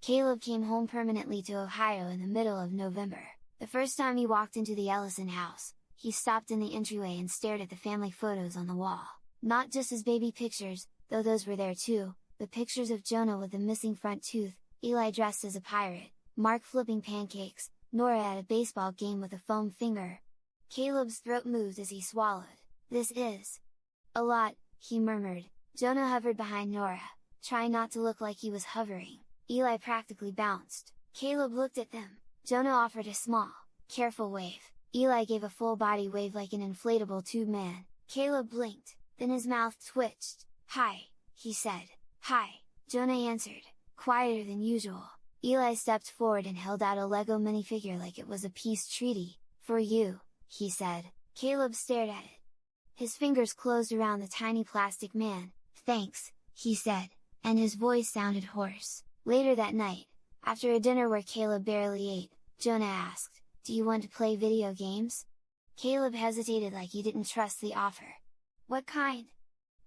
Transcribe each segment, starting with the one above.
Caleb came home permanently to Ohio in the middle of November. The first time he walked into the Ellison house, he stopped in the entryway and stared at the family photos on the wall. Not just his baby pictures, though those were there too, but pictures of Jonah with the missing front tooth, Eli dressed as a pirate, Mark flipping pancakes, Nora at a baseball game with a foam finger. Caleb's throat moved as he swallowed. "This is a lot," he murmured. Jonah hovered behind Nora, trying not to look like he was hovering. Eli practically bounced. Caleb looked at them. Jonah offered a small, careful wave. Eli gave a full-body wave like an inflatable tube man. Caleb blinked, then his mouth twitched. "Hi," he said. "Hi," Jonah answered, quieter than usual. Eli stepped forward and held out a Lego minifigure like it was a peace treaty. "For you," he said. Caleb stared at it. His fingers closed around the tiny plastic man. "Thanks," he said, and his voice sounded hoarse. Later that night, after a dinner where Caleb barely ate, Jonah asked, "Do you want to play video games?" Caleb hesitated like he didn't trust the offer. "What kind?"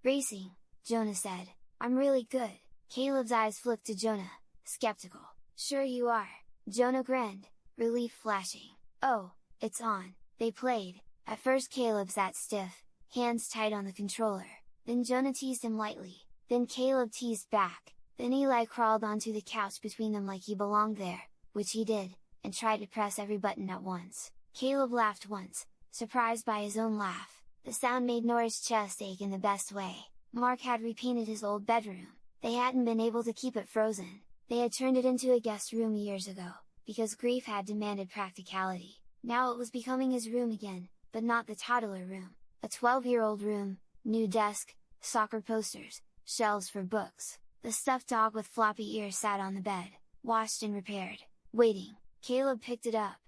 "Racing," Jonah said. "I'm really good." Caleb's eyes flicked to Jonah, skeptical. "Sure you are," Jonah grinned, relief flashing. "Oh, it's on." They played. At first Caleb sat stiff, hands tight on the controller, then Jonah teased him lightly, then Caleb teased back, then Eli crawled onto the couch between them like he belonged there, which he did, and tried to press every button at once. Caleb laughed once, surprised by his own laugh. The sound made Nora's chest ache in the best way. Mark had repainted his old bedroom. They hadn't been able to keep it frozen. They had turned it into a guest room years ago, because grief had demanded practicality. Now it was becoming his room again, but not the toddler room. A 12-year-old room, new desk, soccer posters, shelves for books. The stuffed dog with floppy ears sat on the bed, washed and repaired, waiting. Caleb picked it up.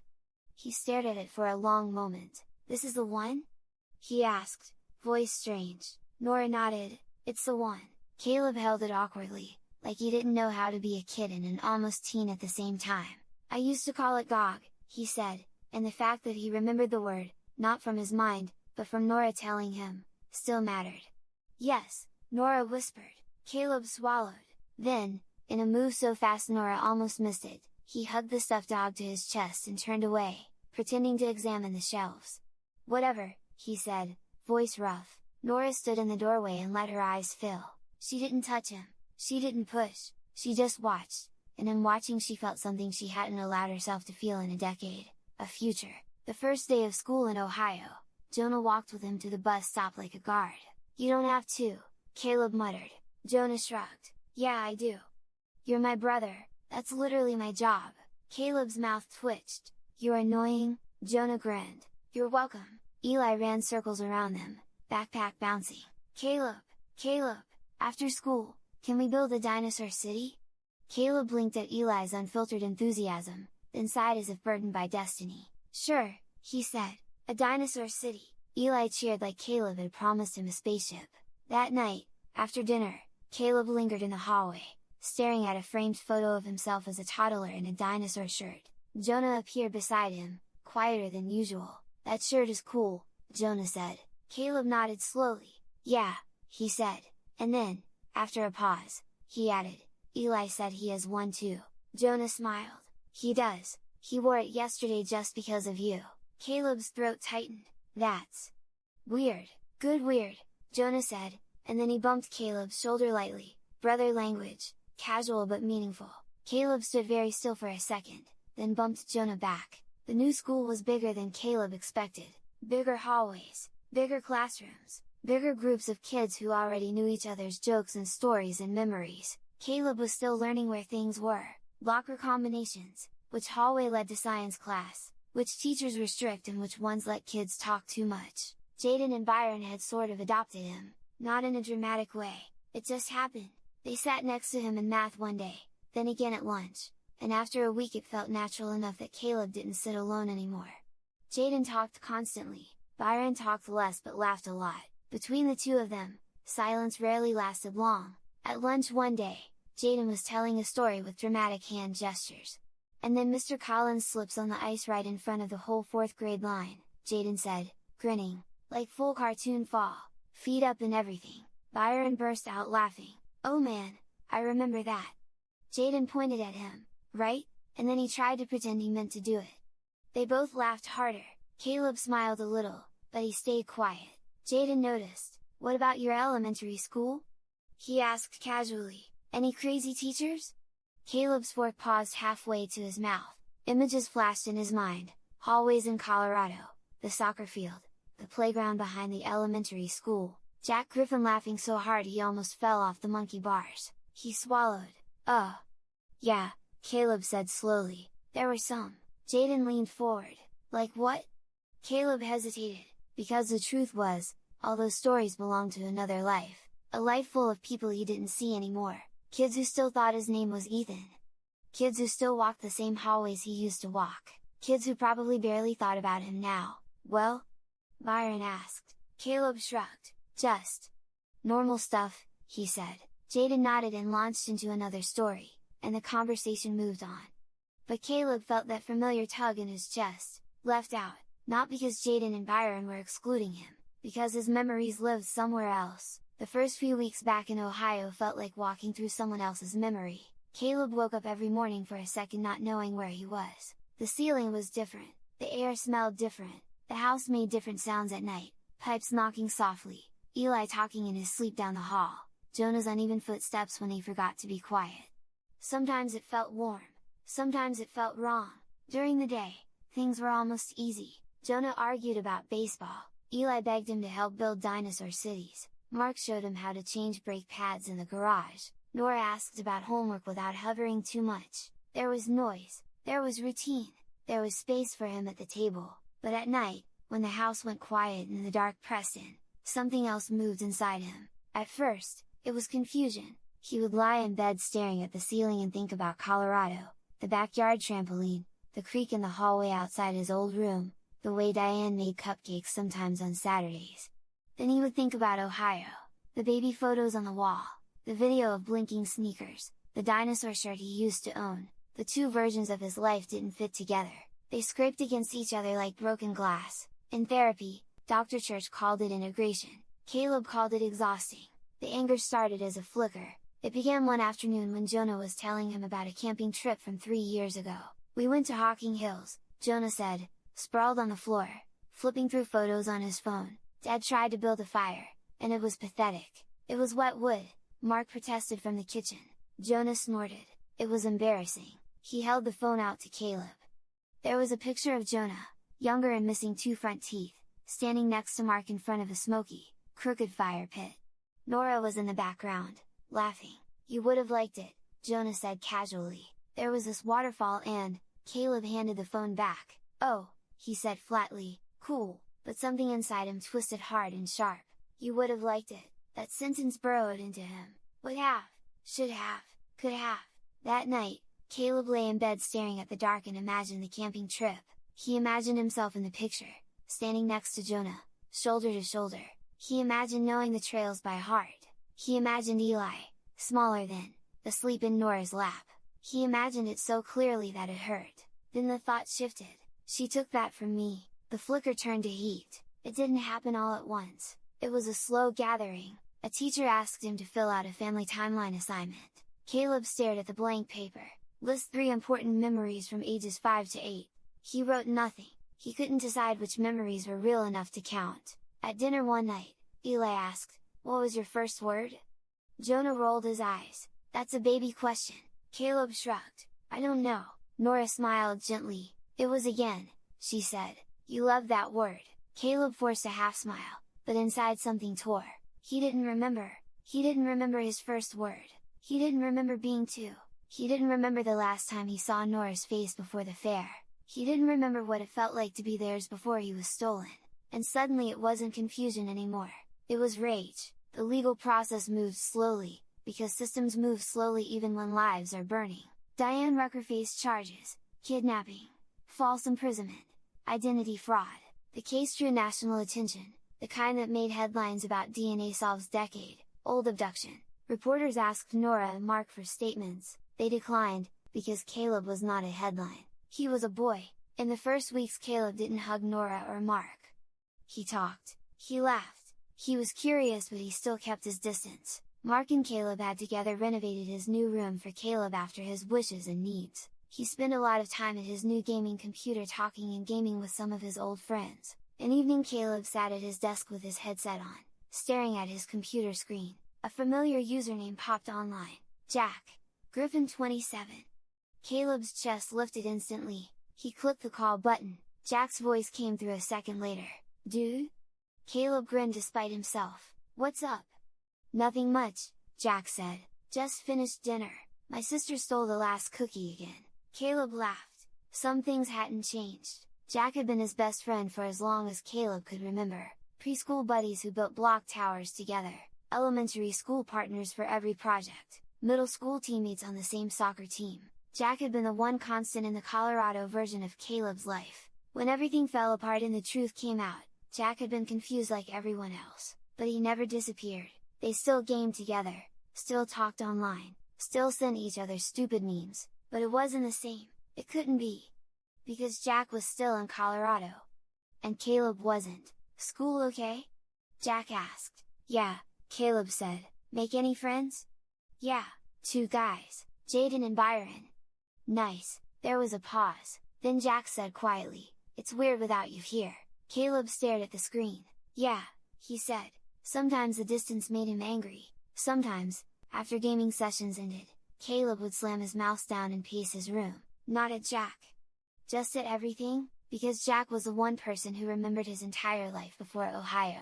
He stared at it for a long moment. "This is the one?" he asked, voice strange. Nora nodded. "It's the one." Caleb held it awkwardly, like he didn't know how to be a kid and an almost teen at the same time. "I used to call it Gog," he said, and the fact that he remembered the word, not from his mind, but from Nora telling him, still mattered. "Yes," Nora whispered. Caleb swallowed. Then, in a move so fast Nora almost missed it, he hugged the stuffed dog to his chest and turned away, pretending to examine the shelves. "Whatever," he said, voice rough. Nora stood in the doorway and let her eyes fill. She didn't touch him, she didn't push, she just watched, and in watching she felt something she hadn't allowed herself to feel in a decade, a future. The first day of school in Ohio, Jonah walked with him to the bus stop like a guard. "You don't have to," Caleb muttered. Jonah shrugged. "Yeah, I do. You're my brother, that's literally my job." Caleb's mouth twitched. "You're annoying," Jonah grinned. "You're welcome." Eli ran circles around them, backpack bouncing. Caleb, after school, can we build a dinosaur city?" Caleb blinked at Eli's unfiltered enthusiasm, then sighed as if burdened by destiny. "Sure," he said, "a dinosaur city." Eli cheered like Caleb had promised him a spaceship. That night, after dinner, Caleb lingered in the hallway, staring at a framed photo of himself as a toddler in a dinosaur shirt. Jonah appeared beside him, quieter than usual. "That shirt is cool," Jonah said. Caleb nodded slowly. "Yeah," he said, and then, after a pause, he added, "Eli said he has one too." Jonah smiled. "He does, he wore it yesterday just because of you." Caleb's throat tightened. "That's weird." "Good weird," Jonah said, and then he bumped Caleb's shoulder lightly. Brother language, casual but meaningful. Caleb stood very still for a second, then bumped Jonah back. The new school was bigger than Caleb expected. Bigger hallways, bigger classrooms, bigger groups of kids who already knew each other's jokes and stories and memories. Caleb was still learning where things were, locker combinations, which hallway led to science class, which teachers were strict and which ones let kids talk too much. Jaden and Byron had sort of adopted him, not in a dramatic way, it just happened. They sat next to him in math one day, then again at lunch, and after a week it felt natural enough that Caleb didn't sit alone anymore. Jaden talked constantly, Byron talked less but laughed a lot. Between the two of them, silence rarely lasted long. At lunch one day, Jaden was telling a story with dramatic hand gestures. "And then Mr. Collins slips on the ice right in front of the whole 4th grade line," Jaden said, grinning, "like full cartoon fall, feet up and everything." Byron burst out laughing. "Oh man, I remember that!" Jaden pointed at him, right? And then he tried to pretend he meant to do it. They both laughed harder. Caleb smiled a little, but he stayed quiet. Jaden noticed, "What about your elementary school?" he asked casually. "Any crazy teachers?" Caleb's fork paused halfway to his mouth. Images flashed in his mind: hallways in Colorado, the soccer field, the playground behind the elementary school, Jack Griffin laughing so hard he almost fell off the monkey bars. He swallowed. "Oh. Yeah," Caleb said slowly, "there were some." Jaden leaned forward. "Like what?" Caleb hesitated, because the truth was, all those stories belonged to another life, a life full of people he didn't see anymore, kids who still thought his name was Ethan. Kids who still walked the same hallways he used to walk, kids who probably barely thought about him now. "Well?" Byron asked. Caleb shrugged. "Just normal stuff," he said. Jaden nodded and launched into another story, and the conversation moved on. But Caleb felt that familiar tug in his chest, left out, not because Jaden and Byron were excluding him, because his memories lived somewhere else. The first few weeks back in Ohio felt like walking through someone else's memory. Caleb woke up every morning for a second not knowing where he was. The ceiling was different, the air smelled different, the house made different sounds at night, pipes knocking softly, Eli talking in his sleep down the hall, Jonah's uneven footsteps when he forgot to be quiet. Sometimes it felt warm, sometimes it felt wrong. During the day, things were almost easy. Jonah argued about baseball, Eli begged him to help build dinosaur cities, Mark showed him how to change brake pads in the garage, Nora asked about homework without hovering too much. There was noise, there was routine, there was space for him at the table, but at night, when the house went quiet and the dark pressed in, something else moved inside him. At first, it was confusion. He would lie in bed staring at the ceiling and think about Colorado, the backyard trampoline, the creek in the hallway outside his old room, the way Diane made cupcakes sometimes on Saturdays. Then he would think about Ohio, the baby photos on the wall, the video of blinking sneakers, the dinosaur shirt he used to own. The two versions of his life didn't fit together, they scraped against each other like broken glass. In therapy, Dr. Church called it integration, Caleb called it exhausting. The anger started as a flicker. It began one afternoon when Jonah was telling him about a camping trip from 3 years ago. "We went to Hocking Hills," Jonah said, sprawled on the floor, flipping through photos on his phone. "Dad tried to build a fire, and it was pathetic. It was wet wood," Mark protested from the kitchen. Jonah snorted. It was embarrassing. He held the phone out to Caleb. There was a picture of Jonah, younger and missing 2 front teeth, standing next to Mark in front of a smoky, crooked fire pit. Nora was in the background, laughing. "You would have liked it," Jonah said casually. "There was this waterfall and..." Caleb handed the phone back. "Oh," he said flatly, "cool," but something inside him twisted hard and sharp. "You would have liked it." That sentence burrowed into him. Would have, should have, could have. That night, Caleb lay in bed staring at the dark and imagined the camping trip. He imagined himself in the picture, standing next to Jonah, shoulder to shoulder. He imagined knowing the trails by heart. He imagined Eli, smaller than, asleep in Nora's lap. He imagined it so clearly that it hurt. Then the thought shifted. "She took that from me." The flicker turned to heat. It didn't happen all at once. It was a slow gathering. A teacher asked him to fill out a family timeline assignment. Caleb stared at the blank paper. "List 3 important memories from ages 5 to 8. He wrote nothing. He couldn't decide which memories were real enough to count. At dinner one night, Eli asked, "What was your first word?" Jonah rolled his eyes. "That's a baby question." Caleb shrugged. "I don't know." Nora smiled gently. "It was again," she said. "You loved that word." Caleb forced a half smile, but inside something tore. He didn't remember. He didn't remember his first word. He didn't remember being 2. He didn't remember the last time he saw Nora's face before the fair. He didn't remember what it felt like to be theirs before he was stolen. And suddenly it wasn't confusion anymore. It was rage. The legal process moved slowly, because systems move slowly even when lives are burning. Diane Rucker faced charges: kidnapping, false imprisonment, identity fraud. The case drew national attention, the kind that made headlines about DNA solves decade-old abduction. Reporters asked Nora and Mark for statements. They declined, because Caleb was not a headline. He was a boy. In the first weeks Caleb didn't hug Nora or Mark. He talked. He laughed. He was curious but he still kept his distance. Mark and Caleb had together renovated his new room for Caleb after his wishes and needs. He spent a lot of time at his new gaming computer talking and gaming with some of his old friends. An evening Caleb sat at his desk with his headset on, staring at his computer screen. A familiar username popped online. Jack! Griffin 27. Caleb's chest lifted instantly. He clicked the call button. Jack's voice came through a second later. Dude? Caleb grinned despite himself. What's up? Nothing much, Jack said. Just finished dinner. My sister stole the last cookie again. Caleb laughed. Some things hadn't changed. Jack had been his best friend for as long as Caleb could remember. Preschool buddies who built block towers together. Elementary school partners for every project. Middle school teammates on the same soccer team. Jack had been the one constant in the Colorado version of Caleb's life. When everything fell apart and the truth came out, Jack had been confused like everyone else. But he never disappeared. They still gamed together, still talked online, still sent each other stupid memes, but it wasn't the same. It couldn't be. Because Jack was still in Colorado. And Caleb wasn't. School okay? Jack asked. Yeah, Caleb said. Make any friends? Yeah, 2 guys, Jaden and Byron. Nice. There was a pause, then Jack said quietly, it's weird without you here. Caleb stared at the screen. Yeah, he said. Sometimes the distance made him angry. Sometimes, after gaming sessions ended, Caleb would slam his mouse down and pace his room. Not at Jack. Just at everything, because Jack was the one person who remembered his entire life before Ohio.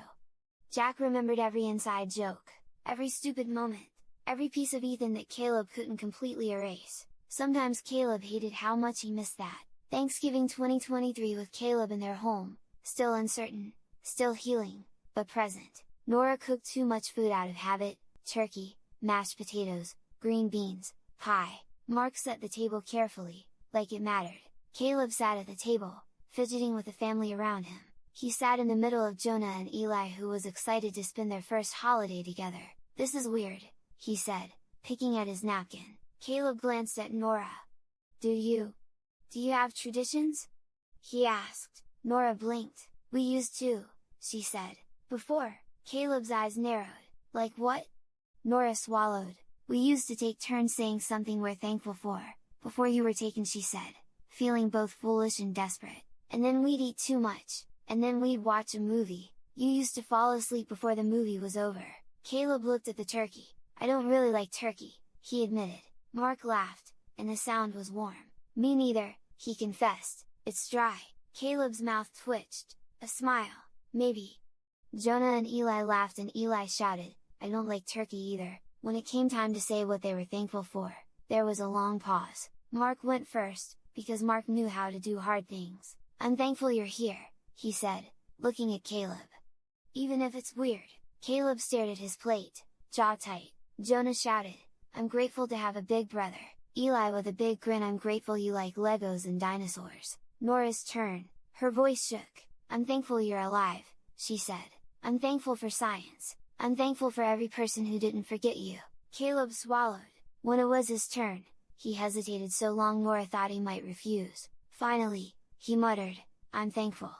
Jack remembered every inside joke, every stupid moment, every piece of Ethan that Caleb couldn't completely erase. Sometimes Caleb hated how much he missed that. Thanksgiving 2023 with Caleb in their home, still uncertain, still healing, but present. Nora cooked too much food out of habit, turkey, mashed potatoes, green beans, pie. Mark set the table carefully, like it mattered. Caleb sat at the table, fidgeting with the family around him. He sat in the middle of Jonah and Eli, who was excited to spend their first holiday together. This is weird, he said, picking at his napkin. Caleb glanced at Nora. Do you have traditions? He asked. Nora blinked. We used to, she said. Before. Caleb's eyes narrowed. Like what? Nora swallowed. We used to take turns saying something we're thankful for, before you were taken, she said, feeling both foolish and desperate. And then we'd eat too much, and then we'd watch a movie. You used to fall asleep before the movie was over. Caleb looked at the turkey. I don't really like turkey, he admitted. Mark laughed, and the sound was warm. Me neither, he confessed. It's dry. Caleb's mouth twitched. A smile. Maybe. Jonah and Eli laughed and Eli shouted, I don't like turkey either. When it came time to say what they were thankful for, there was a long pause. Mark went first, because Mark knew how to do hard things. I'm thankful you're here, he said, looking at Caleb. Even if it's weird. Caleb stared at his plate, jaw tight. Jonah shouted, I'm grateful to have a big brother. Eli with a big grin, I'm grateful you like Legos and dinosaurs. Nora's turn, her voice shook. I'm thankful you're alive, she said. I'm thankful for science. I'm thankful for every person who didn't forget you. Caleb swallowed. When it was his turn, he hesitated so long Nora thought he might refuse. Finally, he muttered, I'm thankful.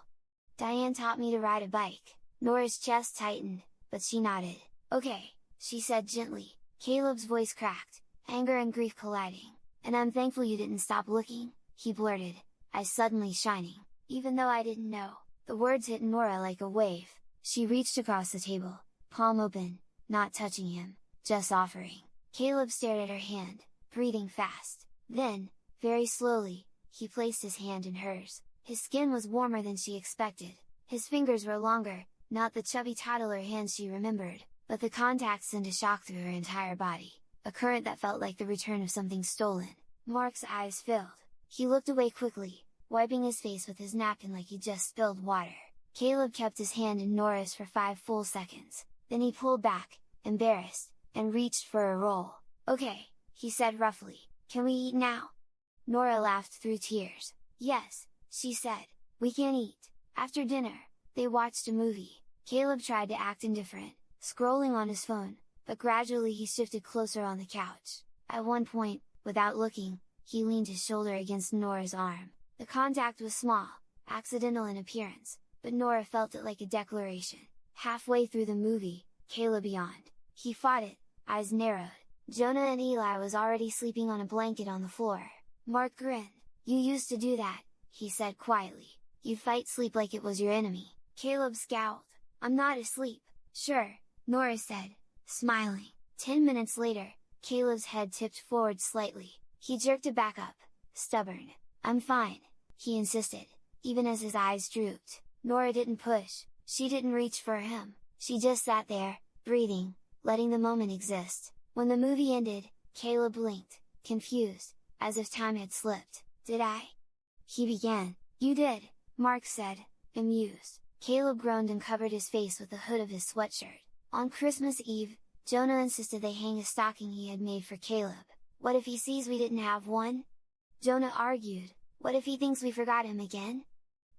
Diane taught me to ride a bike. Nora's chest tightened, but she nodded. Okay, she said gently. Caleb's voice cracked, anger and grief colliding. And I'm thankful you didn't stop looking, he blurted, eyes suddenly shining. Even though I didn't know. The words hit Nora like a wave. She reached across the table, palm open, not touching him, just offering. Caleb stared at her hand, breathing fast. Then, very slowly, he placed his hand in hers. His skin was warmer than she expected. His fingers were longer, not the chubby toddler hands she remembered, but the contact sent a shock through her entire body, a current that felt like the return of something stolen. Mark's eyes filled. He looked away quickly, wiping his face with his napkin like he just spilled water. Caleb kept his hand in Nora's for 5 full seconds, then he pulled back, embarrassed, and reached for a roll. Okay, he said roughly, can we eat now? Nora laughed through tears. Yes, she said, we can eat. After dinner, they watched a movie. Caleb tried to act indifferent, scrolling on his phone, but gradually he shifted closer on the couch. At one point, without looking, he leaned his shoulder against Nora's arm. The contact was small, accidental in appearance, but Nora felt it like a declaration. Halfway through the movie, Caleb yawned. He fought it, eyes narrowed. Jonah and Eli was already sleeping on a blanket on the floor. Mark grinned. "You used to do that," he said quietly. "You'd fight sleep like it was your enemy." Caleb scowled. "I'm not asleep." "Sure," Nora said, smiling. 10 minutes later, Caleb's head tipped forward slightly. He jerked it back up. Stubborn. "I'm fine," he insisted, even as his eyes drooped. Nora didn't push, she didn't reach for him, she just sat there, breathing, letting the moment exist. When the movie ended, Caleb blinked, confused, as if time had slipped. "Did I?" he began. "You did," Mark said, amused. Caleb groaned and covered his face with the hood of his sweatshirt. On Christmas Eve, Jonah insisted they hang a stocking he had made for Caleb. "What if he sees we didn't have one?" Jonah argued. "What if he thinks we forgot him again?"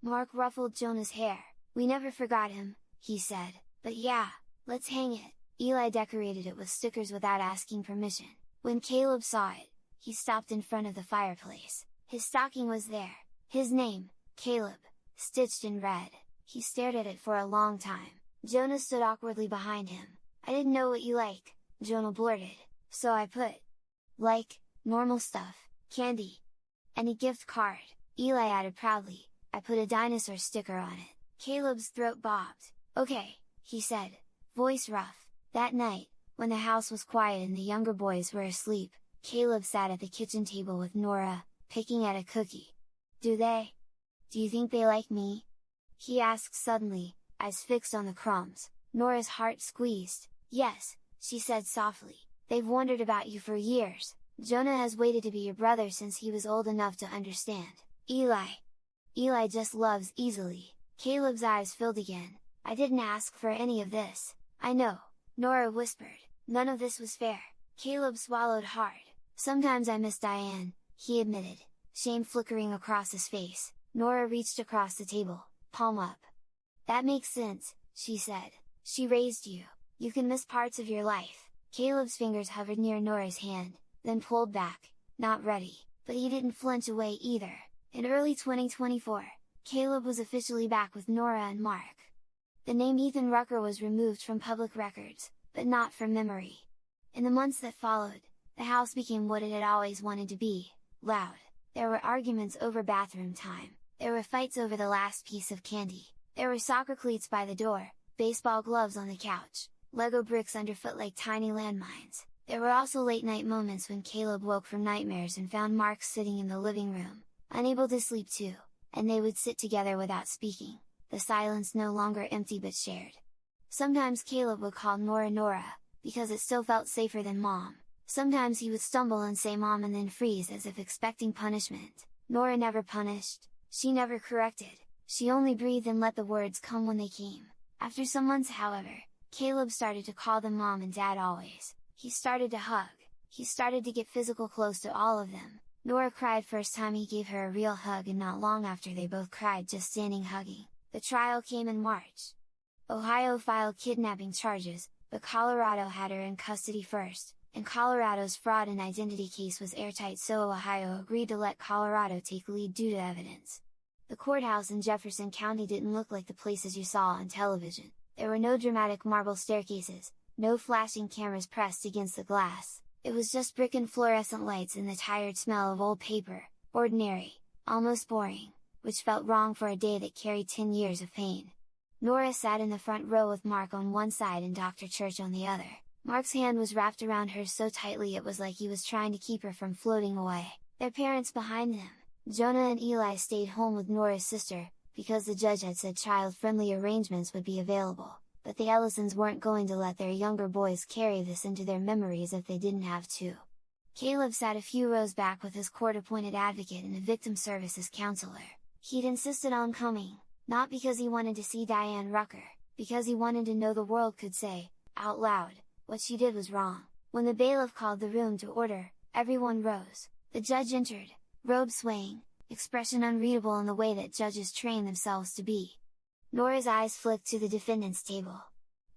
Mark ruffled Jonah's hair. "We never forgot him," he said, "but yeah, let's hang it." Eli decorated it with stickers without asking permission. When Caleb saw it, he stopped in front of the fireplace. His stocking was there, his name, Caleb, stitched in red. He stared at it for a long time. Jonah stood awkwardly behind him. "I didn't know what you like," Jonah blurted, "so I put, like, normal stuff, candy, and a gift card." Eli added proudly, "I put a dinosaur sticker on it." Caleb's throat bobbed. "Okay," he said, voice rough. That night, when the house was quiet and the younger boys were asleep, Caleb sat at the kitchen table with Nora, picking at a cookie. Do you think they like me?" he asked suddenly, eyes fixed on the crumbs. Nora's heart squeezed. "Yes," she said softly, "they've wondered about you for years. Jonah has waited to be your brother since he was old enough to understand." Eli just loves easily." Caleb's eyes filled again. "I didn't ask for any of this." "I know," Nora whispered, "none of this was fair." Caleb swallowed hard. "Sometimes I miss Diane," he admitted, shame flickering across his face. Nora reached across the table, palm up. "That makes sense," she said. "She raised you. You can miss parts of your life." Caleb's fingers hovered near Nora's hand, then pulled back, not ready, but he didn't flinch away either. In early 2024, Caleb was officially back with Nora and Mark. The name Ethan Rucker was removed from public records, but not from memory. In the months that followed, the house became what it had always wanted to be, loud. There were arguments over bathroom time, there were fights over the last piece of candy, there were soccer cleats by the door, baseball gloves on the couch, Lego bricks underfoot like tiny landmines. There were also late night moments when Caleb woke from nightmares and found Mark sitting in the living room, unable to sleep too, and they would sit together without speaking, the silence no longer empty but shared. Sometimes Caleb would call Nora, because it still felt safer than Mom. Sometimes he would stumble and say Mom and then freeze as if expecting punishment. Nora never punished, she never corrected, she only breathed and let the words come when they came. After some months however, Caleb started to call them Mom and Dad always. He started to hug, he started to get physical close to all of them. Nora cried first time he gave her a real hug, and not long after they both cried just standing hugging. The trial came in March. Ohio filed kidnapping charges, but Colorado had her in custody first, and Colorado's fraud and identity case was airtight, so Ohio agreed to let Colorado take lead due to evidence. The courthouse in Jefferson County didn't look like the places you saw on television. There were no dramatic marble staircases, no flashing cameras pressed against the glass. It was just brick and fluorescent lights and the tired smell of old paper, ordinary, almost boring, which felt wrong for a day that carried 10 years of pain. Nora sat in the front row with Mark on one side and Dr. Church on the other. Mark's hand was wrapped around hers so tightly it was like he was trying to keep her from floating away. Their parents behind them, Jonah and Eli, stayed home with Nora's sister, because the judge had said child-friendly arrangements would be available, but the Ellisons weren't going to let their younger boys carry this into their memories if they didn't have to. Caleb sat a few rows back with his court-appointed advocate and a victim services counselor. He'd insisted on coming, not because he wanted to see Diane Rucker, because he wanted to know the world could say, out loud, what she did was wrong. When the bailiff called the room to order, everyone rose. The judge entered, robe swaying, expression unreadable in the way that judges train themselves to be. Nora's eyes flicked to the defendant's table.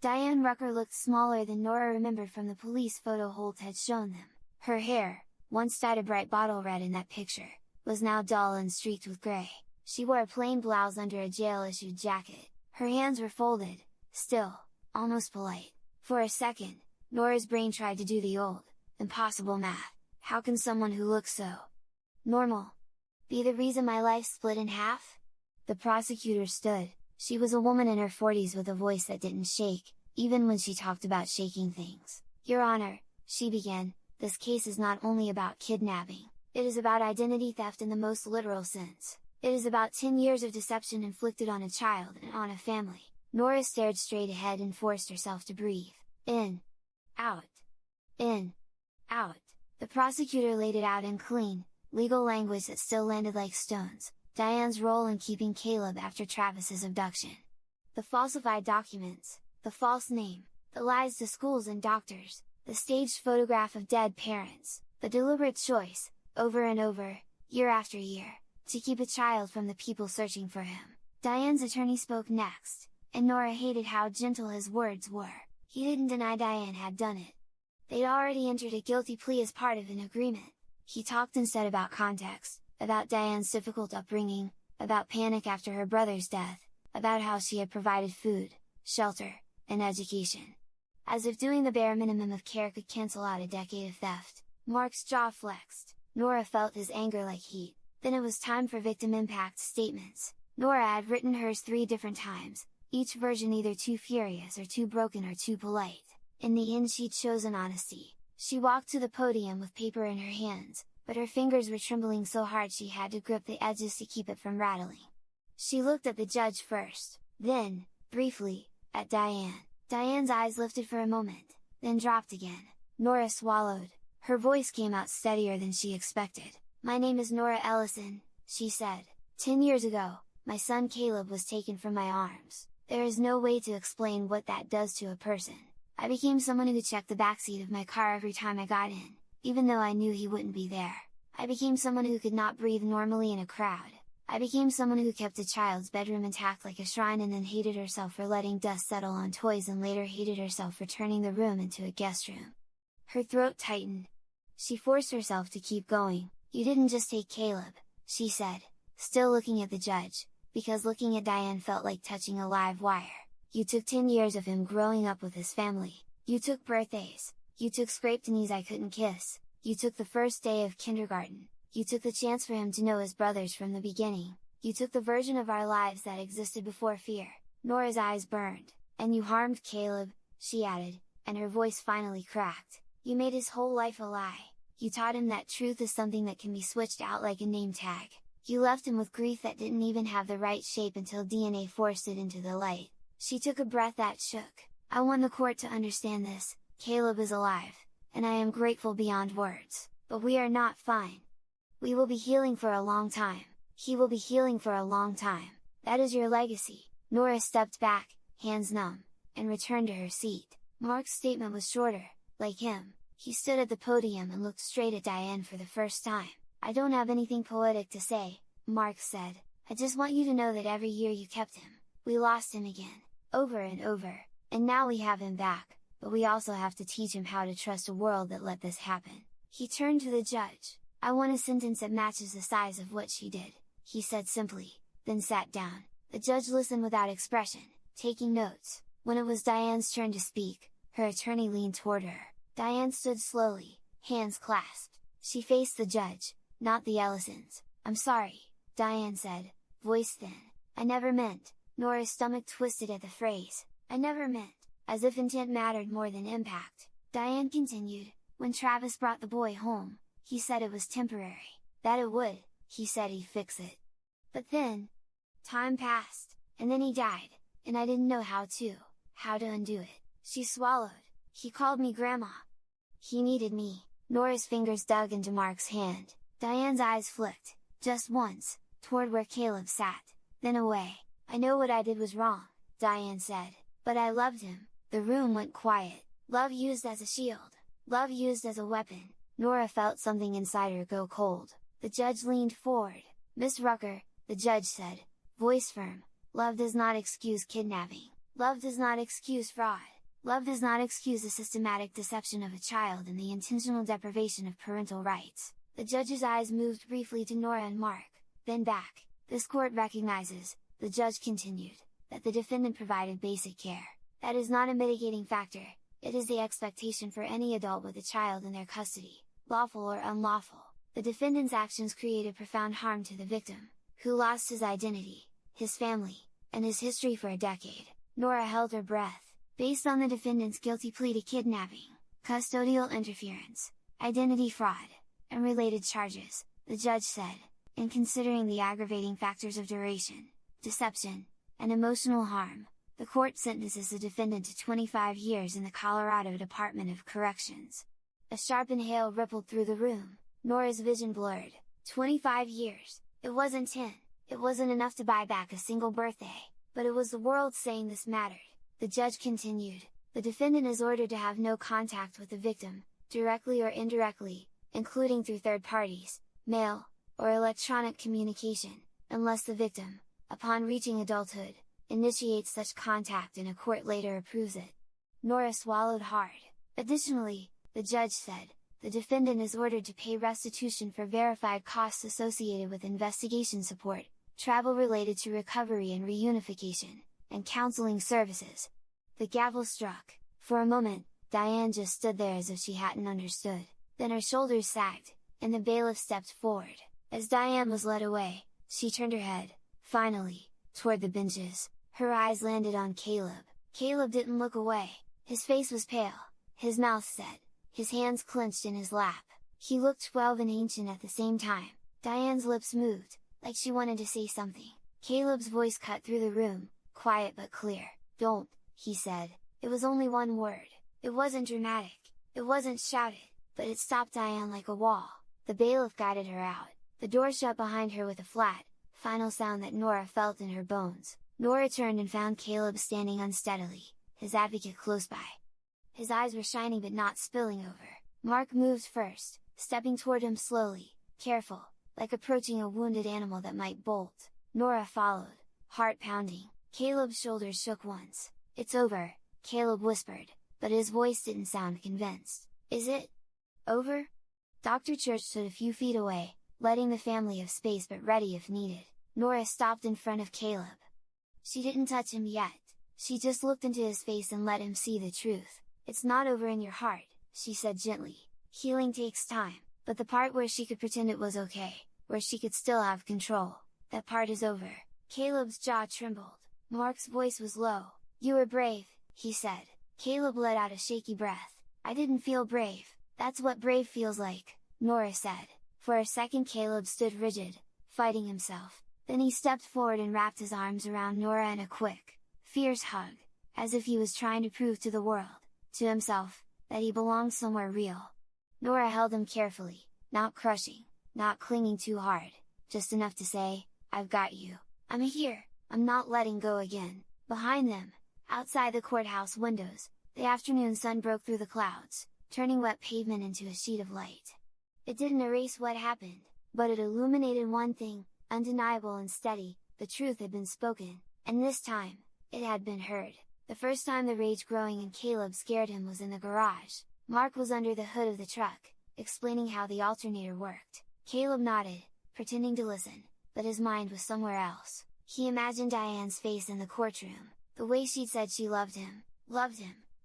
Diane Rucker looked smaller than Nora remembered from the police photo Holt had shown them. Her hair, once dyed a bright bottle red in that picture, was now dull and streaked with grey. She wore a plain blouse under a jail-issued jacket. Her hands were folded, still, almost polite. For a second, Nora's brain tried to do the old, impossible math. How can someone who looks so normal be the reason my life split in half? The prosecutor stood. She was a woman in her 40s with a voice that didn't shake, even when she talked about shaking things. "Your Honor," she began, "this case is not only about kidnapping, it is about identity theft in the most literal sense. It is about 10 years of deception inflicted on a child and on a family." Nora stared straight ahead and forced herself to breathe. In. Out. In. Out. The prosecutor laid it out in clean, legal language that still landed like stones. Diane's role in keeping Caleb after Travis's abduction. The falsified documents, the false name, the lies to schools and doctors, the staged photograph of dead parents, the deliberate choice, over and over, year after year, to keep a child from the people searching for him. Diane's attorney spoke next, and Nora hated how gentle his words were. He didn't deny Diane had done it. They'd already entered a guilty plea as part of an agreement. He talked instead about context, about Diane's difficult upbringing, about panic after her brother's death, about how she had provided food, shelter, and education. As if doing the bare minimum of care could cancel out a decade of theft, Mark's jaw flexed. Nora felt his anger like heat. Then it was time for victim impact statements. Nora had written hers 3 different times, each version either too furious or too broken or too polite. In the end she'd chosen honesty. She walked to the podium with paper in her hands, but her fingers were trembling so hard she had to grip the edges to keep it from rattling. She looked at the judge first, then, briefly, at Diane. Diane's eyes lifted for a moment, then dropped again. Nora swallowed. Her voice came out steadier than she expected. "My name is Noah Ellison," she said. 10 years ago, my son Caleb was taken from my arms. There is no way to explain what that does to a person. I became someone who could check the backseat of my car every time I got in, even though I knew he wouldn't be there. I became someone who could not breathe normally in a crowd. I became someone who kept a child's bedroom intact like a shrine and then hated herself for letting dust settle on toys and later hated herself for turning the room into a guest room." Her throat tightened. She forced herself to keep going. "You didn't just take Caleb," she said, still looking at the judge, because looking at Diane felt like touching a live wire. "You took 10 years of him growing up with his family. You took birthdays. You took scraped knees I couldn't kiss. You took the first day of kindergarten. You took the chance for him to know his brothers from the beginning. You took the version of our lives that existed before fear." Nora's eyes burned. "And you harmed Caleb," she added, and her voice finally cracked. "You made his whole life a lie. You taught him that truth is something that can be switched out like a name tag. You left him with grief that didn't even have the right shape until DNA forced it into the light." She took a breath that shook. "I want the court to understand this. Caleb is alive, and I am grateful beyond words, but we are not fine. We will be healing for a long time. He will be healing for a long time. That is your legacy." Nora stepped back, hands numb, and returned to her seat. Mark's statement was shorter. Like him, he stood at the podium and looked straight at Diane for the first time. "I don't have anything poetic to say," Mark said. "I just want you to know that every year you kept him, we lost him again, over and over, and now we have him back, but we also have to teach him how to trust a world that let this happen." He turned to the judge. "I want a sentence that matches the size of what she did," he said simply, then sat down. The judge listened without expression, taking notes. When it was Diane's turn to speak, her attorney leaned toward her. Diane stood slowly, hands clasped. She faced the judge, not the Ellisons. "I'm sorry," Diane said, voice thin. "I never meant." Nora's stomach twisted at the phrase, "I never meant," as if intent mattered more than impact. Diane continued, "When Travis brought the boy home, he said it was temporary, that it would, he said he'd fix it. But then, time passed, and then he died, and I didn't know how to undo it." She swallowed. "He called me Grandma. He needed me." Nora's fingers dug into Mark's hand. Diane's eyes flicked, just once, toward where Caleb sat, then away. "I know what I did was wrong," Diane said, "but I loved him." The room went quiet. Love used as a shield. Love used as a weapon. Nora felt something inside her go cold. The judge leaned forward. "Miss Rucker," the judge said, voice firm, "love does not excuse kidnapping. Love does not excuse fraud. Love does not excuse the systematic deception of a child and the intentional deprivation of parental rights." The judge's eyes moved briefly to Nora and Mark, then back. "This court recognizes," the judge continued, "that the defendant provided basic care. That is not a mitigating factor, it is the expectation for any adult with a child in their custody, lawful or unlawful. The defendant's actions created profound harm to the victim, who lost his identity, his family, and his history for a decade. Nora held her breath. Based on the defendant's guilty plea to kidnapping, custodial interference, identity fraud, and related charges, the judge said, in considering the aggravating factors of duration, deception, and emotional harm, the court sentences the defendant to 25 years in the Colorado Department of Corrections. A sharp inhale rippled through the room, Nora's vision blurred. 25 years, it wasn't 10, it wasn't enough to buy back a single birthday, but it was the world saying this mattered. The judge continued, the defendant is ordered to have no contact with the victim, directly or indirectly, including through third parties, mail, or electronic communication, unless the victim, upon reaching adulthood, initiates such contact and a court later approves it. Nora swallowed hard. Additionally, the judge said, the defendant is ordered to pay restitution for verified costs associated with investigation support, travel related to recovery and reunification, and counseling services. The gavel struck. For a moment, Diane just stood there as if she hadn't understood, then her shoulders sagged, and the bailiff stepped forward. As Diane was led away, she turned her head, finally, toward the benches. Her eyes landed on Caleb. Caleb didn't look away, his face was pale, his mouth set, his hands clenched in his lap. He looked 12 and ancient at the same time. Diane's lips moved, like she wanted to say something. Caleb's voice cut through the room, quiet but clear. Don't, he said. It was only one word. It wasn't dramatic, it wasn't shouted, but it stopped Diane like a wall. The bailiff guided her out. The door shut behind her with a flat, final sound that Nora felt in her bones. Nora turned and found Caleb standing unsteadily, his advocate close by. His eyes were shining but not spilling over. Mark moved first, stepping toward him slowly, careful, like approaching a wounded animal that might bolt. Nora followed, heart pounding. Caleb's shoulders shook once. It's over, Caleb whispered, but his voice didn't sound convinced. Is it over? Dr. Church stood a few feet away, letting the family have space but ready if needed. Nora stopped in front of Caleb. She didn't touch him yet, she just looked into his face and let him see the truth. It's not over in your heart, she said gently. Healing takes time, but the part where she could pretend it was okay, where she could still have control, that part is over. Caleb's jaw trembled. Mark's voice was low. You were brave, he said. Caleb let out a shaky breath. I didn't feel brave, that's what brave feels like, Nora said. For a second Caleb stood rigid, fighting himself. Then he stepped forward and wrapped his arms around Nora in a quick, fierce hug, as if he was trying to prove to the world, to himself, that he belonged somewhere real. Nora held him carefully, not crushing, not clinging too hard, just enough to say, I've got you. I'm here, I'm not letting go again. Behind them, outside the courthouse windows, the afternoon sun broke through the clouds, turning wet pavement into a sheet of light. It didn't erase what happened, but it illuminated one thing, undeniable and steady: the truth had been spoken, and this time, it had been heard. The first time the rage growing in Caleb scared him was in the garage. Mark was under the hood of the truck, explaining how the alternator worked. Caleb nodded, pretending to listen, but his mind was somewhere else. He imagined Diane's face in the courtroom, the way she'd said she loved him.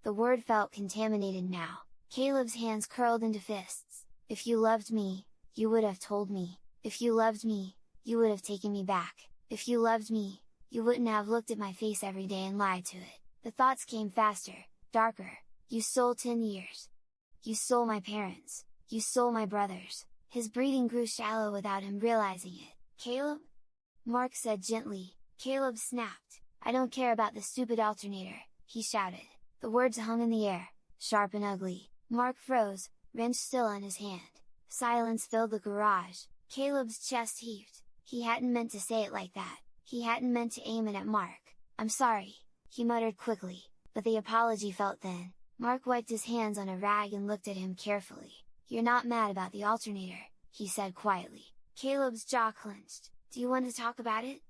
The word felt contaminated now. Caleb's hands curled into fists. If you loved me, you would have told me. If you loved me, you would have taken me back. If you loved me, you wouldn't have looked at my face every day and lied to it. The thoughts came faster, darker. You stole 10 years. You stole my parents. You stole my brothers. His breathing grew shallow without him realizing it. Caleb? Mark said gently. Caleb snapped. I don't care about the stupid alternator, he shouted. The words hung in the air, sharp and ugly. Mark froze, wrenched still on his hand. Silence filled the garage. Caleb's chest heaved. He hadn't meant to say it like that. He hadn't meant to aim it at Mark. I'm sorry, he muttered quickly, but the apology felt thin. Mark wiped his hands on a rag and looked at him carefully. You're not mad about the alternator, he said quietly. Caleb's jaw clenched. Do you want to talk about it?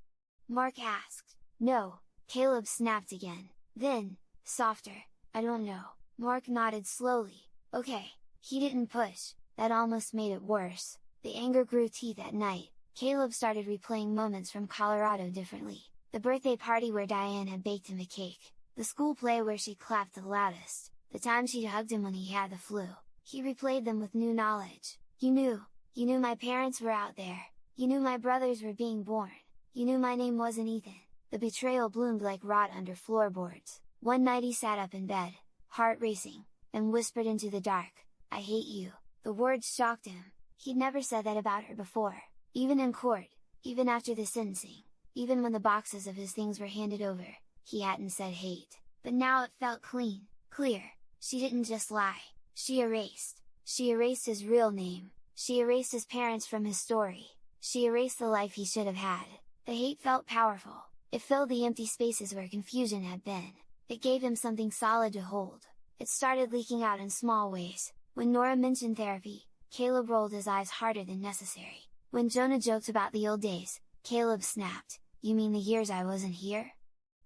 Mark asked. No, Caleb snapped again. Then, softer, I don't know. Mark nodded slowly. Okay. He didn't push, that almost made it worse. The anger grew teeth at night. Caleb started replaying moments from Colorado differently. The birthday party where Diane had baked him a cake. The school play where she clapped the loudest. the time she'd hugged him when he had the flu. He replayed them with new knowledge. You knew my parents were out there, you knew my brothers were being born, you knew my name wasn't Ethan. The betrayal bloomed like rot under floorboards. One night he sat up in bed, heart racing, and whispered into the dark, "I hate you." The words shocked him. He'd never said that about her before, even in court, even after the sentencing, even when the boxes of his things were handed over, he hadn't said hate. But now it felt clean, clear. She didn't just lie, she erased his real name, she erased his parents from his story, she erased the life he should have had. The hate felt powerful, it filled the empty spaces where confusion had been, it gave him something solid to hold. It started leaking out in small ways. When Nora mentioned therapy, Caleb rolled his eyes harder than necessary. When Jonah joked about the old days, Caleb snapped, "You mean the years I wasn't here?"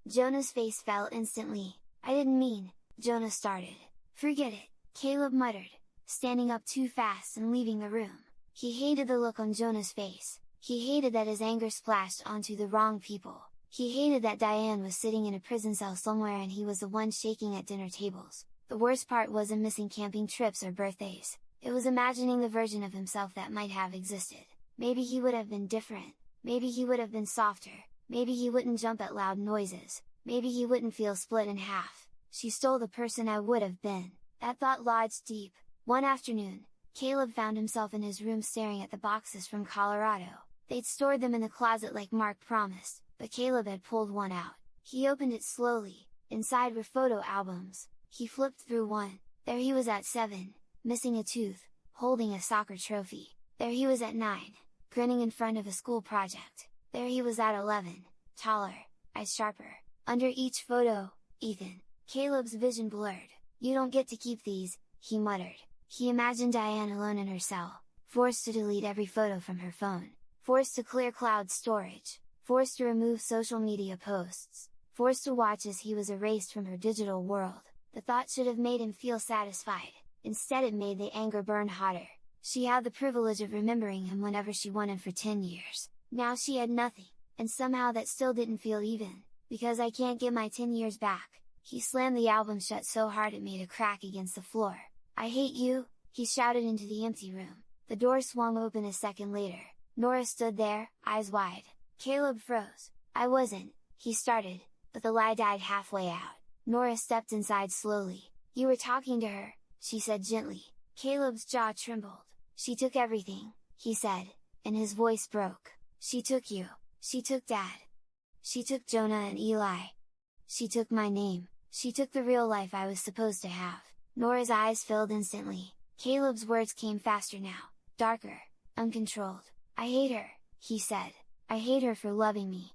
Jonah's face fell instantly. "I didn't mean," Jonah started. "Forget it," Caleb muttered, standing up too fast and leaving the room. He hated the look on Jonah's face. He hated that his anger splashed onto the wrong people. He hated that Diane was sitting in a prison cell somewhere and he was the one shaking at dinner tables. The worst part wasn't missing camping trips or birthdays, it was imagining the version of himself that might have existed. Maybe he would have been different, maybe he would have been softer, maybe he wouldn't jump at loud noises, maybe he wouldn't feel split in half. She stole the person I would have been. That thought lodged deep. One afternoon, Caleb found himself in his room staring at the boxes from Colorado. They'd stored them in the closet like Mark promised, but Caleb had pulled one out. He opened it slowly. Inside were photo albums. He flipped through one. There he was at 7, missing a tooth, holding a soccer trophy. There he was at 9, grinning in front of a school project. There he was at 11, taller, eyes sharper. Under each photo, Ethan. Caleb's vision blurred. "You don't get to keep these," he muttered. He imagined Diane alone in her cell, forced to delete every photo from her phone, forced to clear cloud storage, forced to remove social media posts, forced to watch as he was erased from her digital world. The thought should have made him feel satisfied, instead it made the anger burn hotter. She had the privilege of remembering him whenever she wanted for 10 years. Now she had nothing, and somehow that still didn't feel even. "Because I can't get my 10 years back." He slammed the album shut so hard it made a crack against the floor. "I hate you," he shouted into the empty room. The door swung open a second later. Nora stood there, eyes wide. Caleb froze. "I wasn't," he started, but the lie died halfway out. Nora stepped inside slowly. "You were talking to her," she said gently. Caleb's jaw trembled. "She took everything," he said, and his voice broke. "She took you. She took Dad. She took Jonah and Eli. She took my name. She took the real life I was supposed to have." Nora's eyes filled instantly. Caleb's words came faster now, darker, uncontrolled. "I hate her," he said. "I hate her for loving me.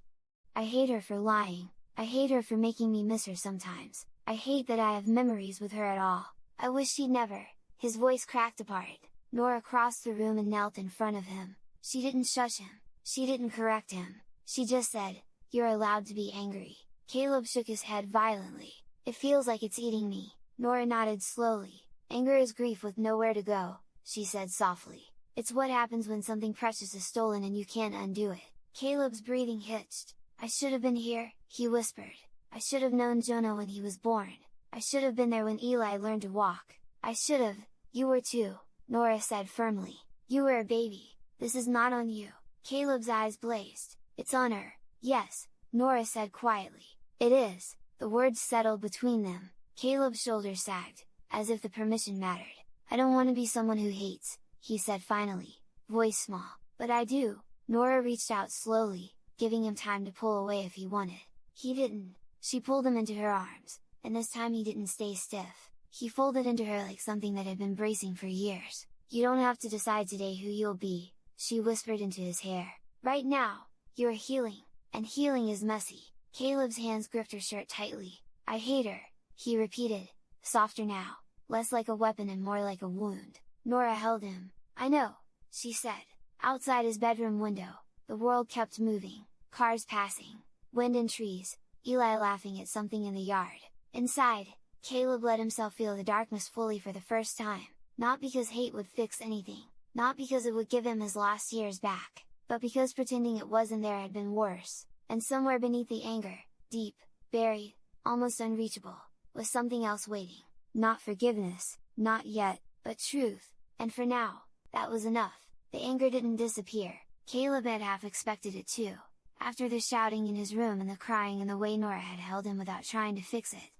I hate her for lying. I hate her for making me miss her sometimes. I hate that I have memories with her at all. I wish she'd never." His voice cracked apart. Nora crossed the room and knelt in front of him. She didn't shush him. She didn't correct him. She just said, "You're allowed to be angry." Caleb shook his head violently. "It feels like it's eating me." Nora nodded slowly. "Anger is grief with nowhere to go," she said softly. "It's what happens when something precious is stolen and you can't undo it." Caleb's breathing hitched. "I should have been here," he whispered. "I should have known Jonah when he was born. I should have been there when Eli learned to walk. I should have." "You were too," Nora said firmly. "You were a baby. This is not on you." Caleb's eyes blazed. "It's on her." "Yes," Nora said quietly. "It is." The words settled between them. Caleb's shoulders sagged, as if the permission mattered. "I don't want to be someone who hates," he said finally, voice small. "But I do." Nora reached out slowly, giving him time to pull away if he wanted. He didn't. She pulled him into her arms, and this time he didn't stay stiff. He folded into her like something that had been bracing for years. "You don't have to decide today who you'll be," she whispered into his hair. "Right now, you're healing, and healing is messy." Caleb's hands gripped her shirt tightly. "I hate her," he repeated, softer now, less like a weapon and more like a wound. Nora held him. "I know," she said. Outside his bedroom window, the world kept moving, cars passing, wind and trees, Eli laughing at something in the yard. Inside, Caleb let himself feel the darkness fully for the first time, not because hate would fix anything, not because it would give him his lost years back, but because pretending it wasn't there had been worse. And somewhere beneath the anger, deep, buried, almost unreachable, was something else waiting. not forgiveness, not yet, but truth, and for now, that was enough. The anger didn't disappear. Caleb had half expected it too, after the shouting in his room and the crying and the way Nora had held him without trying to fix it.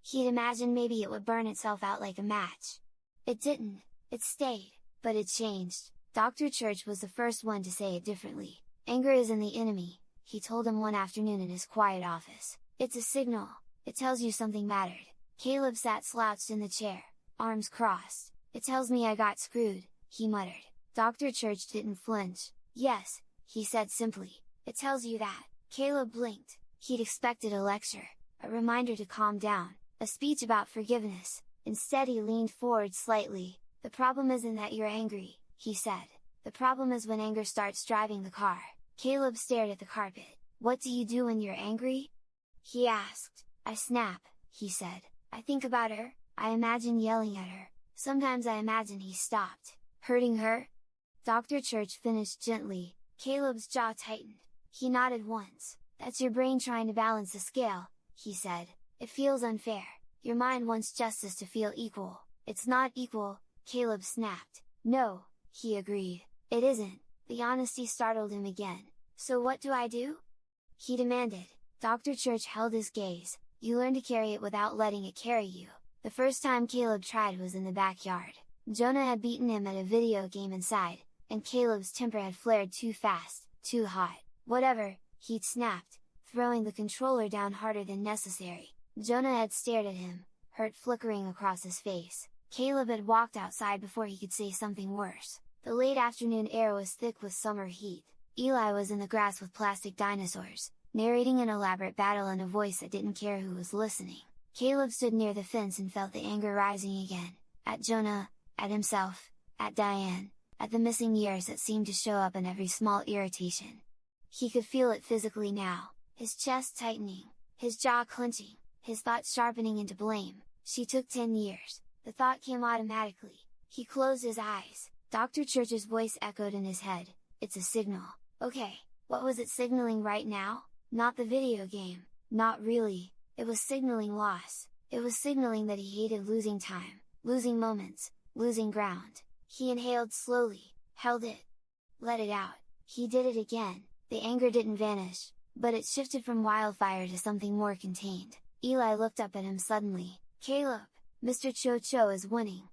He'd imagined maybe it would burn itself out like a match. It didn't, it stayed, but it changed. Dr. Church was the first one to say it differently. Anger isn't the enemy, he told him one afternoon in his quiet office. It's a signal, it tells you something mattered. Caleb sat slouched in the chair, arms crossed. It tells me I got screwed, he muttered. Dr. Church didn't flinch. Yes, he said simply, it tells you that. Caleb blinked. He'd expected a lecture, a reminder to calm down, a speech about forgiveness. Instead he leaned forward slightly. The problem isn't that you're angry, he said. The problem is when anger starts driving the car. Caleb stared at the carpet. What do you do when you're angry? He asked. I snap, he said. I think about her, I imagine yelling at her. Sometimes I imagine he stopped. Hurting her? Dr. Church finished gently. Caleb's jaw tightened. He nodded once. That's your brain trying to balance the scale, he said. It feels unfair. Your mind wants justice to feel equal. It's not equal, Caleb snapped. No, he agreed. It isn't. The honesty startled him again. So what do I do? He demanded. Dr. Church held his gaze. You learn to carry it without letting it carry you. The first time Caleb tried was in the backyard. Jonah had beaten him at a video game inside, and Caleb's temper had flared too fast, too hot. Whatever, he'd snapped, throwing the controller down harder than necessary. Jonah had stared at him, hurt flickering across his face. Caleb had walked outside before he could say something worse. The late afternoon air was thick with summer heat. Eli was in the grass with plastic dinosaurs, narrating an elaborate battle in a voice that didn't care who was listening. Caleb stood near the fence and felt the anger rising again, at Jonah, at himself, at Diane, at the missing years that seemed to show up in every small irritation. He could feel it physically now, his chest tightening, his jaw clenching, his thoughts sharpening into blame. She took 10 years, the thought came automatically. He closed his eyes. Dr. Church's voice echoed in his head, it's a signal. Okay, what was it signaling right now? Not the video game, not really, it was signaling loss. It was signaling that he hated losing time, losing moments, losing ground. He inhaled slowly, held it, let it out. He did it again. The anger didn't vanish, but it shifted from wildfire to something more contained. Eli looked up at him suddenly. Caleb, Mr. Cho Cho is winning.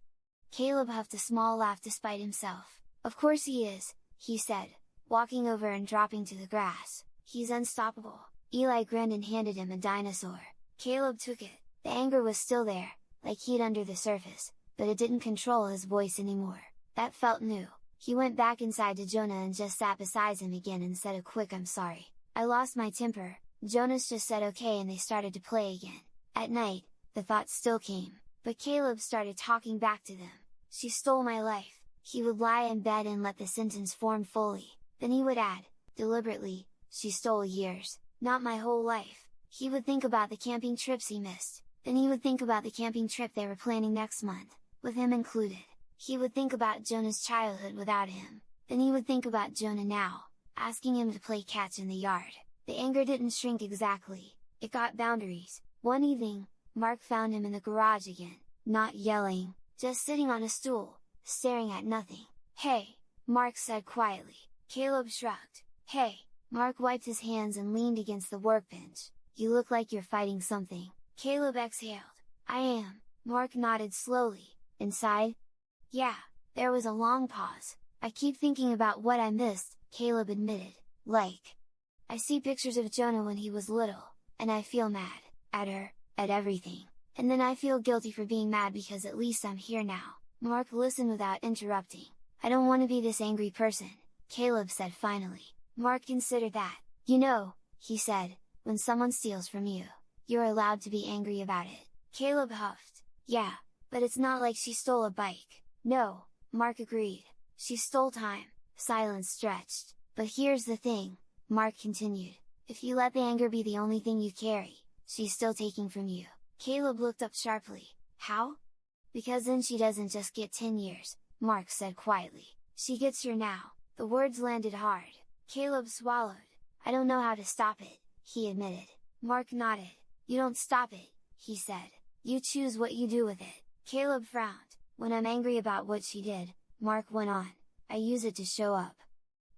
Caleb huffed a small laugh despite himself. Of course he is, he said, walking over and dropping to the grass. He's unstoppable. Eli grinned and handed him a dinosaur. Caleb took it. The anger was still there, like heat under the surface, but it didn't control his voice anymore. That felt new. He went back inside to Jonah and just sat beside him again and said a quick I'm sorry. I lost my temper. Jonas just said okay and they started to play again. At night, the thoughts still came, but Caleb started talking back to them. She stole my life. He would lie in bed and let the sentence form fully. Then he would add, deliberately, she stole years, not my whole life. He would think about the camping trips he missed. Then he would think about the camping trip they were planning next month, with him included. He would think about Jonah's childhood without him. Then he would think about Jonah now, asking him to play catch in the yard. The anger didn't shrink exactly, it got boundaries. One evening, Mark found him in the garage again, not yelling, just sitting on a stool, staring at nothing. Hey, Mark said quietly. Caleb shrugged. Hey, Mark wiped his hands and leaned against the workbench. You look like you're fighting something. Caleb exhaled. I am. Mark nodded slowly. Inside? Yeah, there was a long pause. I keep thinking about what I missed, Caleb admitted. Like, I see pictures of Jonah when he was little, and I feel mad, at her, at everything. And then I feel guilty for being mad because at least I'm here now. Mark listened without interrupting. I don't want to be this angry person, Caleb said finally. Mark considered that. You know, he said, when someone steals from you, you're allowed to be angry about it. Caleb huffed. Yeah, but it's not like she stole a bike. No, Mark agreed. She stole time. Silence stretched. But here's the thing, Mark continued. If you let the anger be the only thing you carry, she's still taking from you. Caleb looked up sharply. How? Because then she doesn't just get 10 years, Mark said quietly. She gets here now. The words landed hard. Caleb swallowed. I don't know how to stop it, he admitted. Mark nodded. You don't stop it, he said. You choose what you do with it. Caleb frowned. When I'm angry about what she did, Mark went on, I use it to show up.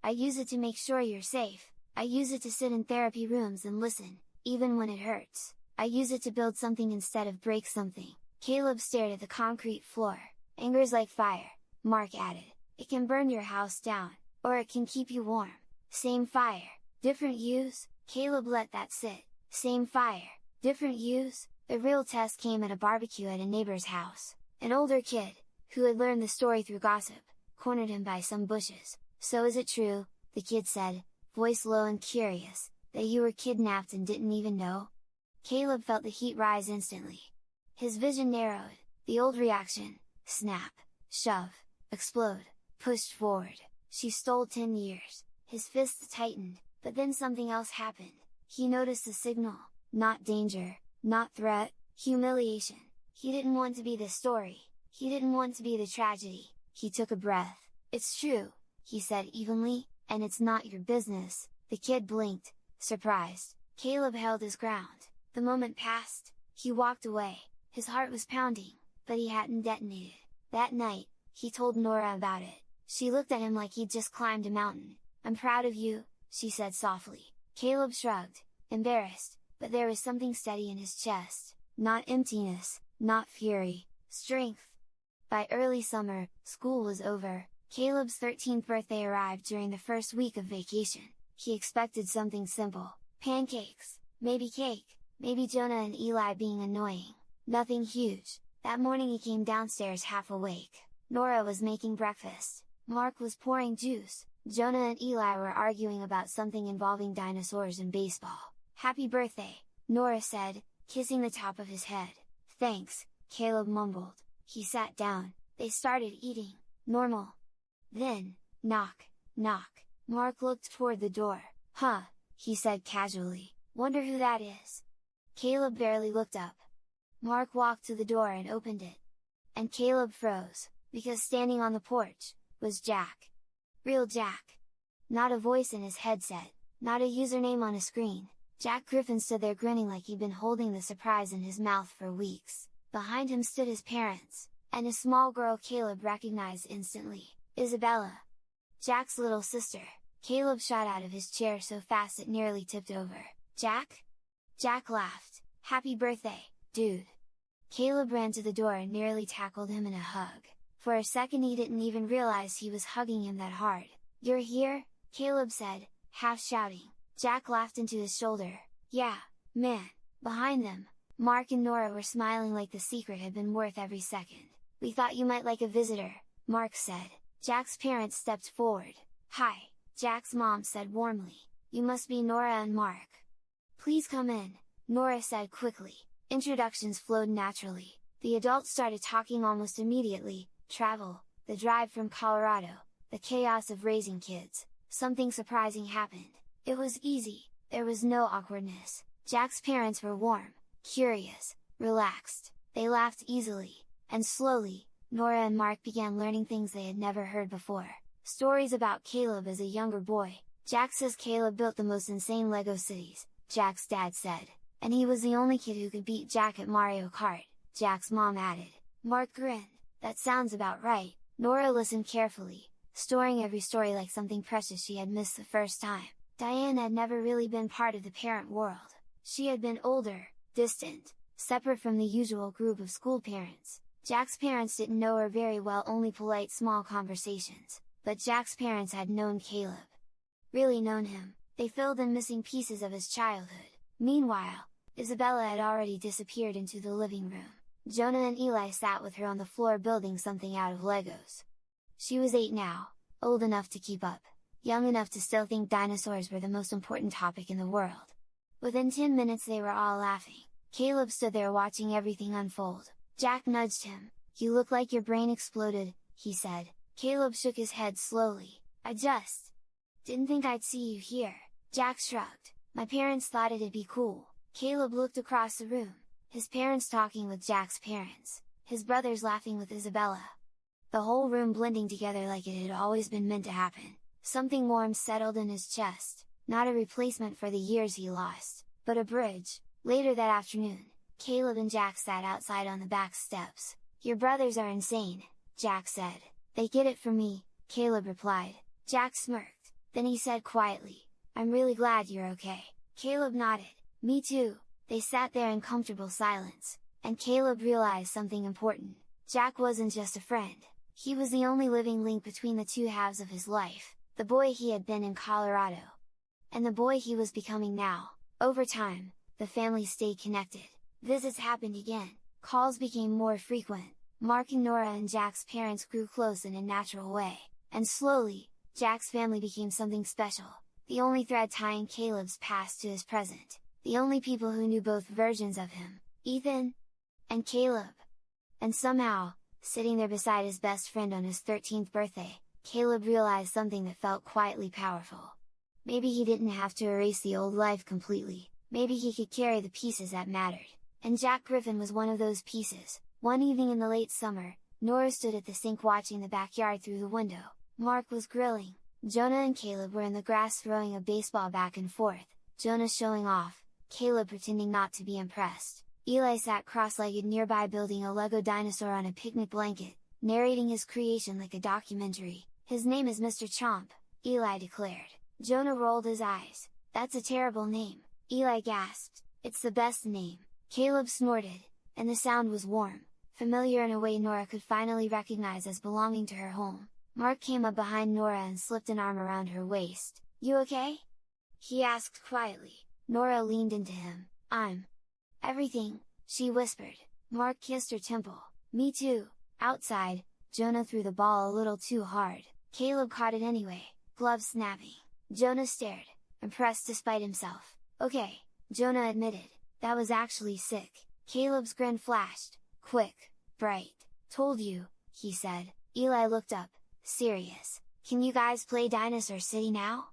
I use it to make sure you're safe. I use it to sit in therapy rooms and listen, even when it hurts. I use it to build something instead of break something. Caleb stared at the concrete floor. Anger's like fire, Mark added. It can burn your house down, or it can keep you warm. Same fire, different use? Caleb let that sit. Same fire, different use? The real test came at a barbecue at a neighbor's house. An older kid, who had learned the story through gossip, cornered him by some bushes. So is it true, the kid said, voice low and curious, that you were kidnapped and didn't even know? Caleb felt the heat rise instantly. His vision narrowed, the old reaction, snap, shove, explode, pushed forward. She stole 10 years. His fists tightened, but then something else happened. He noticed a signal, not danger, not threat, humiliation. He didn't want to be the story. He didn't want to be the tragedy. He took a breath. It's true, he said evenly, and it's not your business. The kid blinked, surprised. Caleb held his ground. The moment passed. He walked away. His heart was pounding, but he hadn't detonated. That night, he told Nora about it. She looked at him like he'd just climbed a mountain. I'm proud of you, she said softly. Caleb shrugged, embarrassed, but there was something steady in his chest. Not emptiness, not fury, strength. By early summer, school was over. Caleb's 13th birthday arrived during the first week of vacation. He expected something simple. Pancakes, maybe cake, maybe Jonah and Eli being annoying. Nothing huge. That morning he came downstairs half awake. Nora was making breakfast. Mark was pouring juice. Jonah and Eli were arguing about something involving dinosaurs and baseball. Happy birthday, Nora said, kissing the top of his head. Thanks, Caleb mumbled. He sat down. They started eating. Normal. Then, knock, knock. Mark looked toward the door. Huh, he said casually. Wonder who that is. Caleb barely looked up. Mark walked to the door and opened it. And Caleb froze, because standing on the porch, was Jack. Real Jack. Not a voice in his headset, not a username on a screen. Jack Griffin stood there grinning like he'd been holding the surprise in his mouth for weeks. Behind him stood his parents, and a small girl Caleb recognized instantly, Isabella. Jack's little sister. Caleb shot out of his chair so fast it nearly tipped over. Jack? Jack laughed. Happy birthday, dude! Caleb ran to the door and nearly tackled him in a hug. For a second he didn't even realize he was hugging him that hard. You're here? Caleb said, half shouting. Jack laughed into his shoulder. Yeah, man! Behind them, Mark and Nora were smiling like the secret had been worth every second. We thought you might like a visitor, Mark said. Jack's parents stepped forward. Hi, Jack's mom said warmly. You must be Nora and Mark. Please come in, Nora said quickly. Introductions flowed naturally. The adults started talking almost immediately. Travel, the drive from Colorado, the chaos of raising kids. Something surprising happened. It was easy, there was no awkwardness. Jack's parents were warm, curious, relaxed. They laughed easily, and slowly, Nora and Mark began learning things they had never heard before. Stories about Caleb as a younger boy. Jack says Caleb built the most insane Lego cities, Jack's dad said. And he was the only kid who could beat Jack at Mario Kart, Jack's mom added. Mark grinned. That sounds about right. Nora listened carefully, storing every story like something precious she had missed the first time. Diane had never really been part of the parent world. She had been older, distant, separate from the usual group of school parents. Jack's parents didn't know her very well, only polite small conversations. But Jack's parents had known Caleb. Really known him. They filled in missing pieces of his childhood. Meanwhile, Isabella had already disappeared into the living room. Jonah and Eli sat with her on the floor building something out of Legos. She was 8 now, old enough to keep up, young enough to still think dinosaurs were the most important topic in the world. Within 10 minutes they were all laughing. Caleb stood there watching everything unfold. Jack nudged him. You look like your brain exploded, he said. Caleb shook his head slowly. I just didn't think I'd see you here. Jack shrugged. My parents thought it'd be cool. Caleb looked across the room. His parents talking with Jack's parents. His brothers laughing with Isabella. The whole room blending together like it had always been meant to happen. Something warm settled in his chest. Not a replacement for the years he lost, but a bridge. Later that afternoon, Caleb and Jack sat outside on the back steps. "Your brothers are insane," Jack said. "They get it from me," Caleb replied. Jack smirked, then he said quietly, "I'm really glad you're okay." Caleb nodded. "Me too." They sat there in comfortable silence, and Caleb realized something important. Jack wasn't just a friend. He was the only living link between the two halves of his life, the boy he had been in Colorado, and the boy he was becoming now. Over time, the family stayed connected. Visits happened again, calls became more frequent, Mark and Nora and Jack's parents grew close in a natural way, and slowly, Jack's family became something special, the only thread tying Caleb's past to his present, the only people who knew both versions of him, Ethan and Caleb. And somehow, sitting there beside his best friend on his 13th birthday, Caleb realized something that felt quietly powerful. Maybe he didn't have to erase the old life completely, maybe he could carry the pieces that mattered. And Jack Griffin was one of those pieces. One evening in the late summer, Nora stood at the sink watching the backyard through the window. Mark was grilling. Jonah and Caleb were in the grass throwing a baseball back and forth, Jonah showing off, Caleb pretending not to be impressed. Eli sat cross-legged nearby building a Lego dinosaur on a picnic blanket, narrating his creation like a documentary. "His name is Mr. Chomp," Eli declared. Jonah rolled his eyes. "That's a terrible name," Eli gasped. "It's the best name." Caleb snorted, and the sound was warm, familiar in a way Nora could finally recognize as belonging to her home. Mark came up behind Nora and slipped an arm around her waist. "You okay?" he asked quietly. Nora leaned into him. "I'm everything," she whispered. Mark kissed her temple. "Me too." Outside, Jonah threw the ball a little too hard. Caleb caught it anyway, gloves snapping. Jonah stared, impressed despite himself. "Okay," Jonah admitted. "That was actually sick." Caleb's grin flashed, quick, bright. "Told you," he said. Eli looked up, serious. "Can you guys play Dinosaur City now?"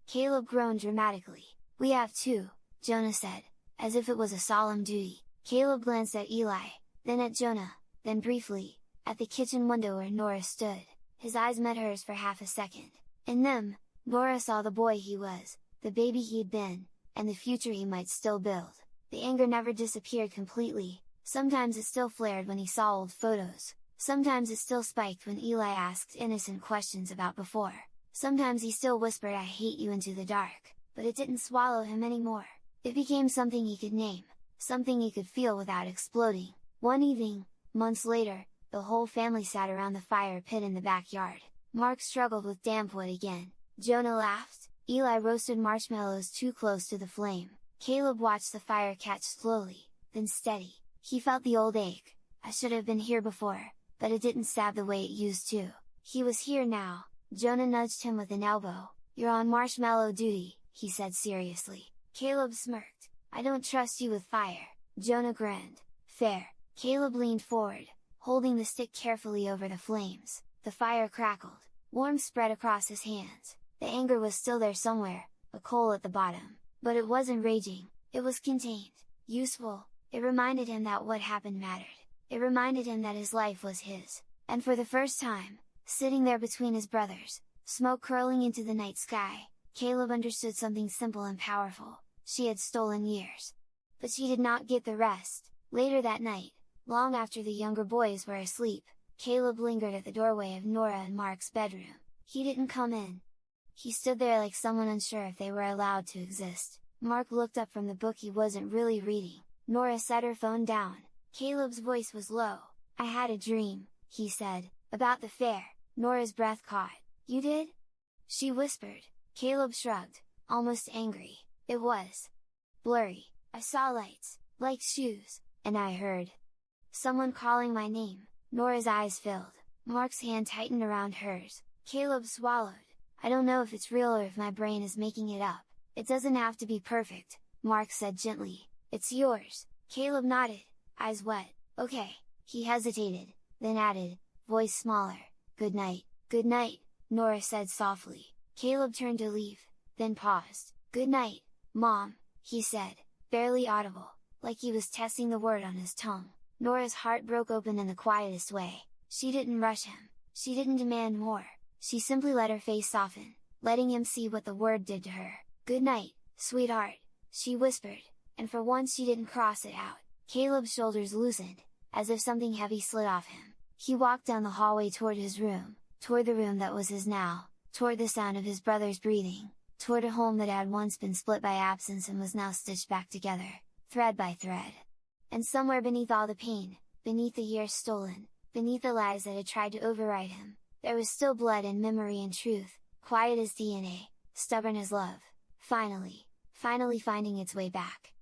Caleb groaned dramatically. "We have to," Jonah said, as if it was a solemn duty. Caleb glanced at Eli, then at Jonah, then briefly, at the kitchen window where Nora stood. His eyes met hers for half a second. In them, Nora saw the boy he was, the baby he'd been, and the future he might still build. The anger never disappeared completely, sometimes it still flared when he saw old photos, sometimes it still spiked when Eli asked innocent questions about before, sometimes he still whispered "I hate you" into the dark, but it didn't swallow him anymore. It became something he could name, something he could feel without exploding. One evening, months later, the whole family sat around the fire pit in the backyard. Mark struggled with damp wood again. Jonah laughed. Eli roasted marshmallows too close to the flame. Caleb watched the fire catch slowly, then steady. He felt the old ache. "I should have been here before," but it didn't stab the way it used to. He was here now. Jonah nudged him with an elbow. "You're on marshmallow duty," he said seriously. Caleb smirked. "I don't trust you with fire." Jonah grinned. "Fair." Caleb leaned forward, holding the stick carefully over the flames. The fire crackled. Warmth spread across his hands. The anger was still there somewhere, a coal at the bottom. But it wasn't raging, it was contained, useful. It reminded him that what happened mattered. It reminded him that his life was his. And for the first time, sitting there between his brothers, smoke curling into the night sky, Caleb understood something simple and powerful. She had stolen years. But she did not get the rest. Later that night, long after the younger boys were asleep, Caleb lingered at the doorway of Nora and Mark's bedroom. He didn't come in. He stood there like someone unsure if they were allowed to exist. Mark looked up from the book he wasn't really reading. Nora set her phone down. Caleb's voice was low. "I had a dream," he said, "about the fair." Nora's breath caught. "You did?" she whispered. Caleb shrugged, almost angry. "It was blurry. I saw lights, like shoes, and I heard someone calling my name." Nora's eyes filled. Mark's hand tightened around hers. Caleb swallowed. "I don't know if it's real or if my brain is making it up. It doesn't have to be perfect," Mark said gently. "It's yours." Caleb nodded, eyes wet. "Okay." He hesitated, then added, voice smaller, "Good night." "Good night," Nora said softly. Caleb turned to leave, then paused. "Good night, Mom," he said, barely audible, like he was testing the word on his tongue. Nora's heart broke open in the quietest way. She didn't rush him. She didn't demand more. She simply let her face soften, letting him see what the word did to her. "Good night, sweetheart," she whispered, and for once she didn't cross it out. Caleb's shoulders loosened, as if something heavy slid off him. He walked down the hallway toward his room, toward the room that was his now, toward the sound of his brother's breathing, toward a home that had once been split by absence and was now stitched back together, thread by thread. And somewhere beneath all the pain, beneath the years stolen, beneath the lies that had tried to override him, there was still blood and memory and truth, quiet as DNA, stubborn as love, finally finding its way back.